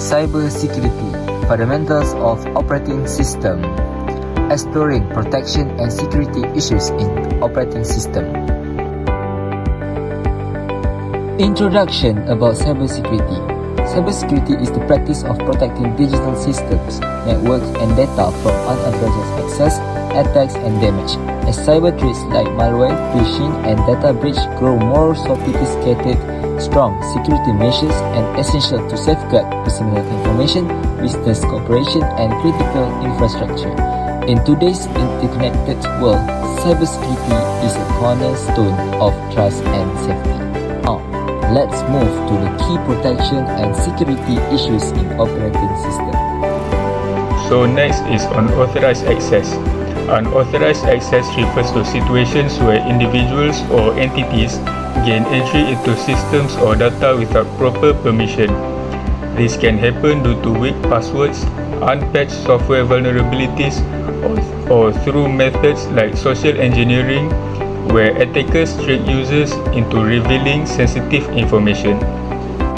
Cybersecurity, Fundamentals of Operating System, Exploring Protection and Security Issues in Operating System. Introduction about cybersecurity. Cybersecurity is the practice of protecting digital systems, networks, and data from unauthorized access, attacks, and damage. As cyber threats like malware, phishing, and data breach grow more sophisticated, strong security measures are essential to safeguard personal information, business cooperation, and critical infrastructure. In today's interconnected world, cybersecurity is a cornerstone of trust and safety. Now, let's move to the key protection and security issues in operating system. So next is unauthorized access. Unauthorized access refers to situations where individuals or entities gain entry into systems or data without proper permission. This can happen due to weak passwords, unpatched software vulnerabilities, or through methods like social engineering, where attackers trick users into revealing sensitive information.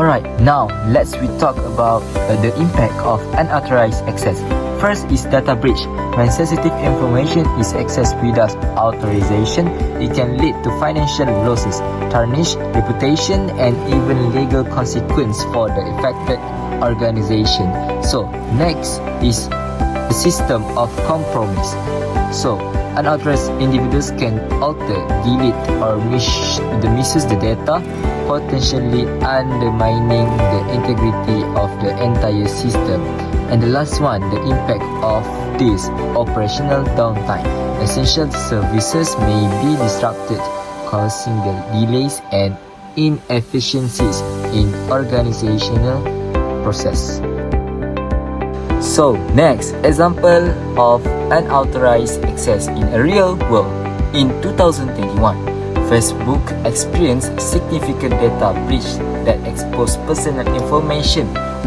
Alright, now let's talk about the impact of unauthorized access. First is data breach. When sensitive information is accessed without authorization, it can lead to financial losses, tarnish reputation, and even legal consequence for the affected organization. So, next is the system of compromise. So, unauthorized individuals can alter, delete, or misuse the data, potentially undermining the integrity of the entire system. And the last one, the impact of this operational downtime. Essential services may be disrupted, causing the delays and inefficiencies in organizational process. So, next, example of unauthorized access in a real world. In 2021, Facebook experienced significant data breach that exposed personal information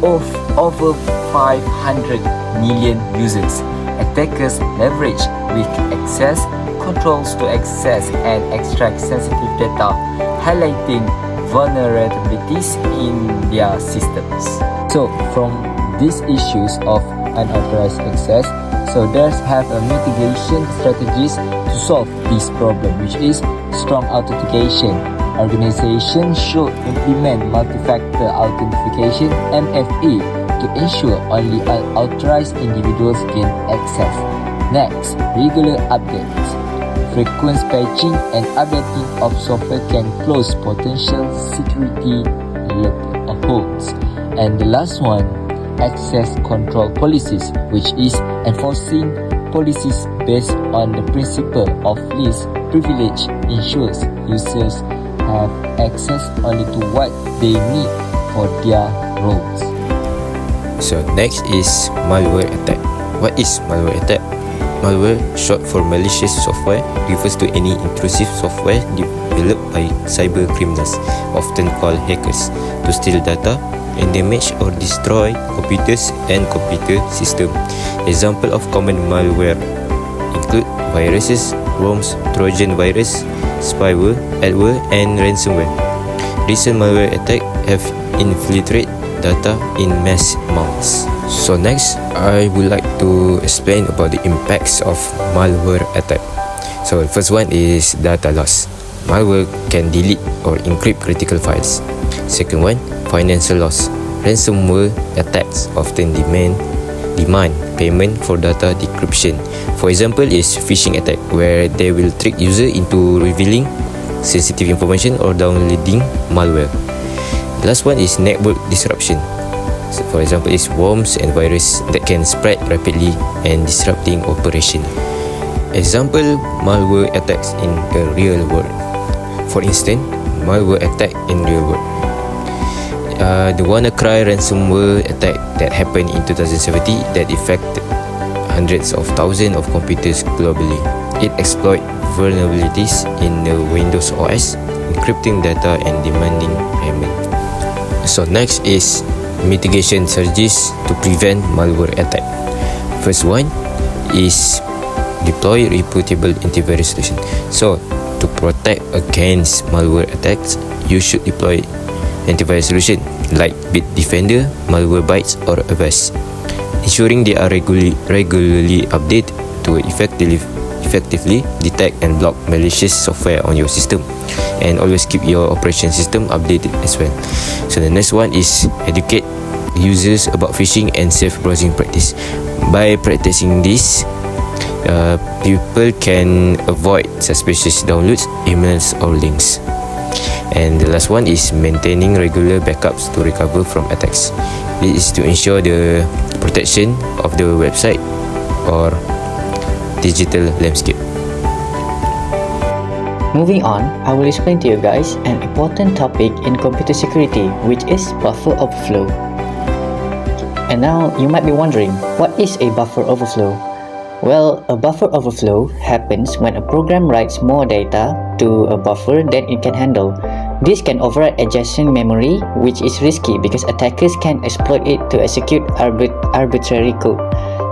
of over 500 million users. Attackers leverage weak access controls to access and extract sensitive data, highlighting vulnerabilities in their systems. So, from these issues of unauthorized access, so there's have a mitigation strategies to solve this problem, which is strong authentication. Organizations should implement multi-factor authentication (MFA) to ensure only authorized individuals gain access. Next, regular updates. Frequent patching and updating of software can close potential security loopholes. And the last one, access control policies, which is enforcing policies based on the principle of least privilege ensures users have access only to what they need for their roles. So next is malware attack. What is malware attack? Malware, short for malicious software, refers to any intrusive software developed by cyber criminals, often called hackers, to steal data and damage or destroy computers and computer system. Example of common malware include viruses, worms, Trojan virus, spyware, adware, and ransomware. Recent malware attacks have infiltrated data in mass amounts. So next, I would like to explain about the impacts of malware attack. So the first one is data loss. Malware can delete or encrypt critical files. Second one, financial loss. Ransomware attacks often demand payment for data decryption. For example, is phishing attack, where they will trick user into revealing sensitive information or downloading malware. The last one is network disruption. So for example, is worms and virus that can spread rapidly and disrupting operation. Example, malware attacks in the real world. For instance, malware attack in real world. The WannaCry ransomware attack that happened in 2017 that affected hundreds of thousands of computers globally. It exploit vulnerabilities in the Windows OS, encrypting data and demanding payment. So next is mitigation strategies to prevent malware attack. First one is deploy reputable antivirus solution. So to protect against malware attacks, you should deploy antivirus solution like Bitdefender, Malwarebytes, or Avast, ensuring they are regularly updated to effectively detect and block malicious software on your system, and always keep your operation system updated as well. So the next one is educate users about phishing and safe browsing practice. By practicing this, people can avoid suspicious downloads, emails, or links. And the last one is maintaining regular backups to recover from attacks. This is to ensure the protection of the website or digital landscape. Moving on, I will explain to you guys an important topic in computer security, which is buffer overflow. And now you might be wondering, what is a buffer overflow? Well, a buffer overflow happens when a program writes more data to a buffer than it can handle. This can override adjacent memory, which is risky because attackers can exploit it to execute arbitrary code.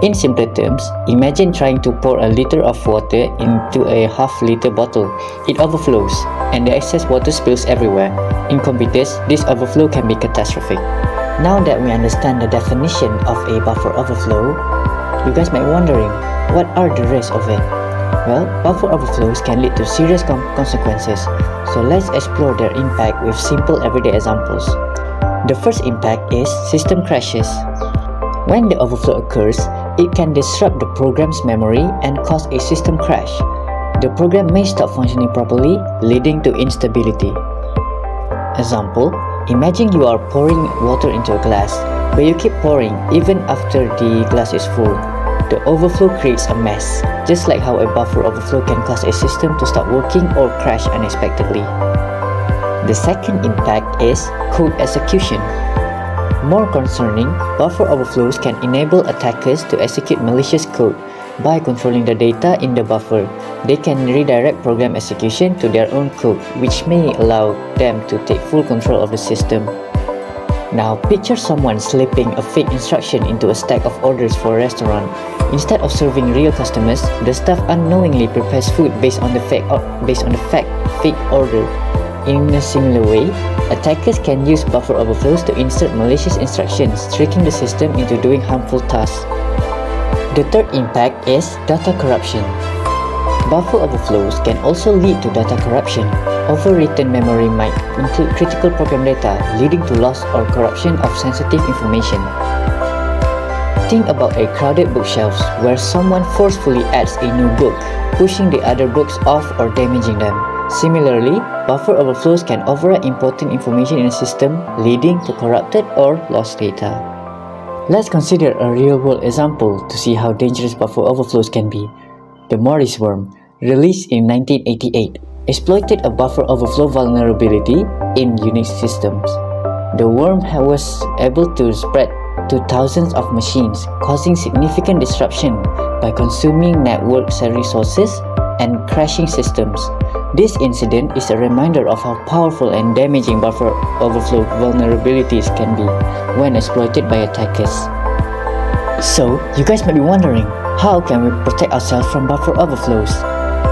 In simpler terms, imagine trying to pour a liter of water into a half-liter bottle. It overflows, and the excess water spills everywhere. In computers, this overflow can be catastrophic. Now that we understand the definition of a buffer overflow, you guys might be wondering, what are the risks of it? Well, buffer overflows can lead to serious consequences, so let's explore their impact with simple everyday examples. The first impact is system crashes. When the overflow occurs, it can disrupt the program's memory and cause a system crash. The program may stop functioning properly, leading to instability. Example, imagine you are pouring water into a glass, but you keep pouring even after the glass is full. The overflow creates a mess, just like how a buffer overflow can cause a system to stop working or crash unexpectedly. The second impact is code execution. More concerning, buffer overflows can enable attackers to execute malicious code. By controlling the data in the buffer, they can redirect program execution to their own code, which may allow them to take full control of the system. Now, picture someone slipping a fake instruction into a stack of orders for a restaurant. Instead of serving real customers, the staff unknowingly prepares food based on the fake order. In a similar way, attackers can use buffer overflows to insert malicious instructions, tricking the system into doing harmful tasks. The third impact is data corruption. Buffer overflows can also lead to data corruption. Overwritten memory might include critical program data, leading to loss or corruption of sensitive information. Think about a crowded bookshelves where someone forcefully adds a new book, pushing the other books off or damaging them. Similarly, buffer overflows can overwrite important information in a system, leading to corrupted or lost data. Let's consider a real-world example to see how dangerous buffer overflows can be. The Morris worm, released in 1988, exploited a buffer overflow vulnerability in Unix systems. The worm was able to spread to thousands of machines, causing significant disruption by consuming network resources and crashing systems. This incident is a reminder of how powerful and damaging buffer overflow vulnerabilities can be when exploited by attackers. So, you guys might be wondering, how can we protect ourselves from buffer overflows?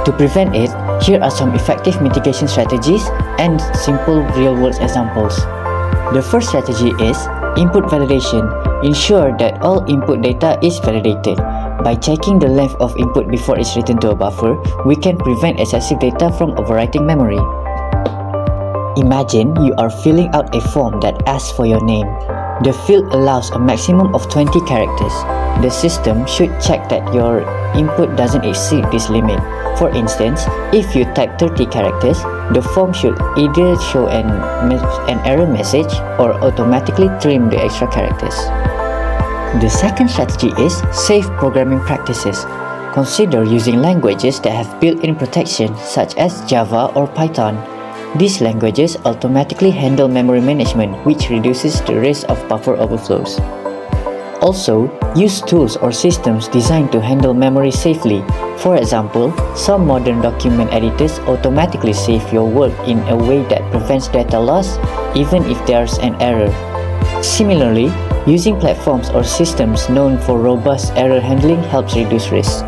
To prevent it, here are some effective mitigation strategies and simple real-world examples. The first strategy is input validation. Ensure that all input data is validated. By checking the length of input before it's written to a buffer, we can prevent excessive data from overwriting memory. Imagine you are filling out a form that asks for your name. The field allows a maximum of 20 characters. The system should check that your input doesn't exceed this limit. For instance, if you type 30 characters, the form should either show an error message or automatically trim the extra characters. The second strategy is safe programming practices. Consider using languages that have built-in protection such as Java or Python. These languages automatically handle memory management, which reduces the risk of buffer overflows. Also, use tools or systems designed to handle memory safely. For example, some modern document editors automatically save your work in a way that prevents data loss even if there's an error. Similarly, using platforms or systems known for robust error handling helps reduce risk.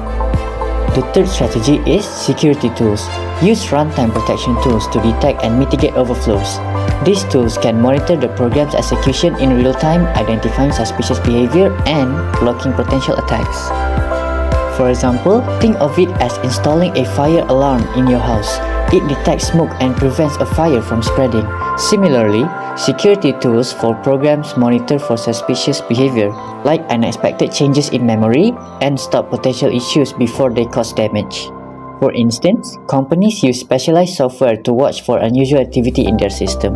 The third strategy is security tools. Use runtime protection tools to detect and mitigate overflows. These tools can monitor the program's execution in real time, identifying suspicious behavior and blocking potential attacks. For example, think of it as installing a fire alarm in your house. It detects smoke and prevents a fire from spreading. Similarly, security tools for programs monitor for suspicious behavior, like unexpected changes in memory, and stop potential issues before they cause damage. For instance, companies use specialized software to watch for unusual activity in their system.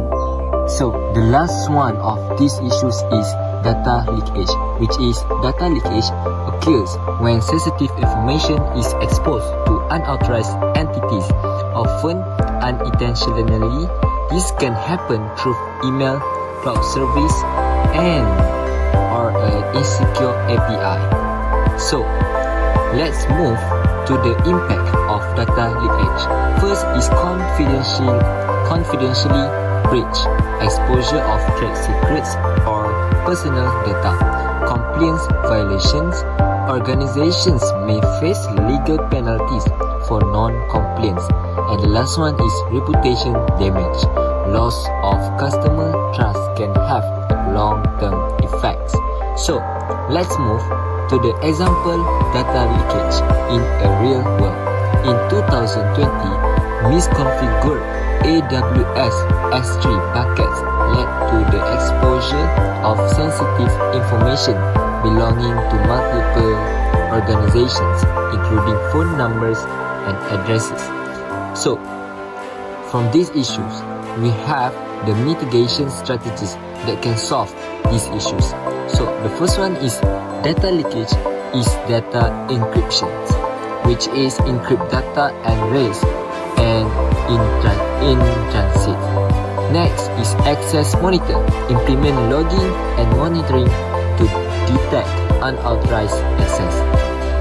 So, the last one of these issues is data leakage, which is data leakage occurs when sensitive information is exposed to unauthorized entities, often unintentionally. This can happen through email, cloud service, and or an insecure API. So, let's move to the impact of data leakage. First is confidentially breach, exposure of trade secrets or personal data, compliance violations. Organizations may face legal penalties for non-compliance. And the last one is reputation damage. Loss of customer trust can have long-term effects. So, let's move to the example data leakage in a real world. In 2020, misconfigured AWS S3 packets led to the exposure of sensitive information belonging to multiple organizations, including phone numbers and addresses. So, from these issues, we have the mitigation strategies that can solve these issues. So, the first one is data leakage is data encryption, which is encrypt data and raise and in transit. Next is access monitor, implement logging and monitoring to detect unauthorized access.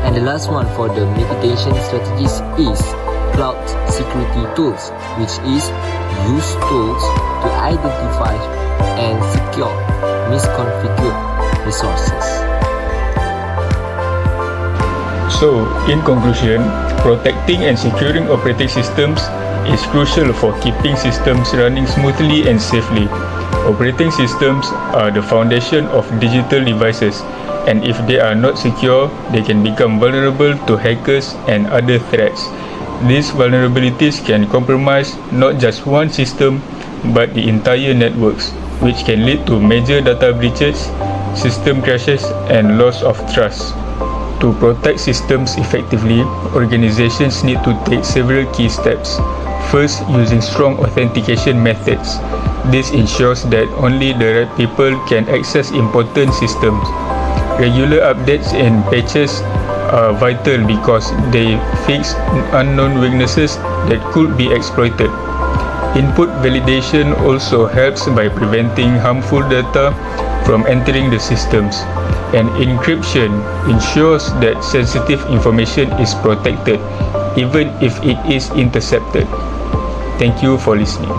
And the last one for the mitigation strategies is cloud security tools, which is use tools to identify and secure misconfigured resources. So, in conclusion, protecting and securing operating systems is crucial for keeping systems running smoothly and safely. Operating systems are the foundation of digital devices, and if they are not secure, they can become vulnerable to hackers and other threats. These vulnerabilities can compromise not just one system, but the entire networks, which can lead to major data breaches, system crashes, and loss of trust. To protect systems effectively, organizations need to take several key steps. First, using strong authentication methods. This ensures that only the right people can access important systems. Regular updates and patches are vital because they fix unknown weaknesses that could be exploited. Input validation also helps by preventing harmful data from entering the systems. And encryption ensures that sensitive information is protected, even if it is intercepted. Thank you for listening.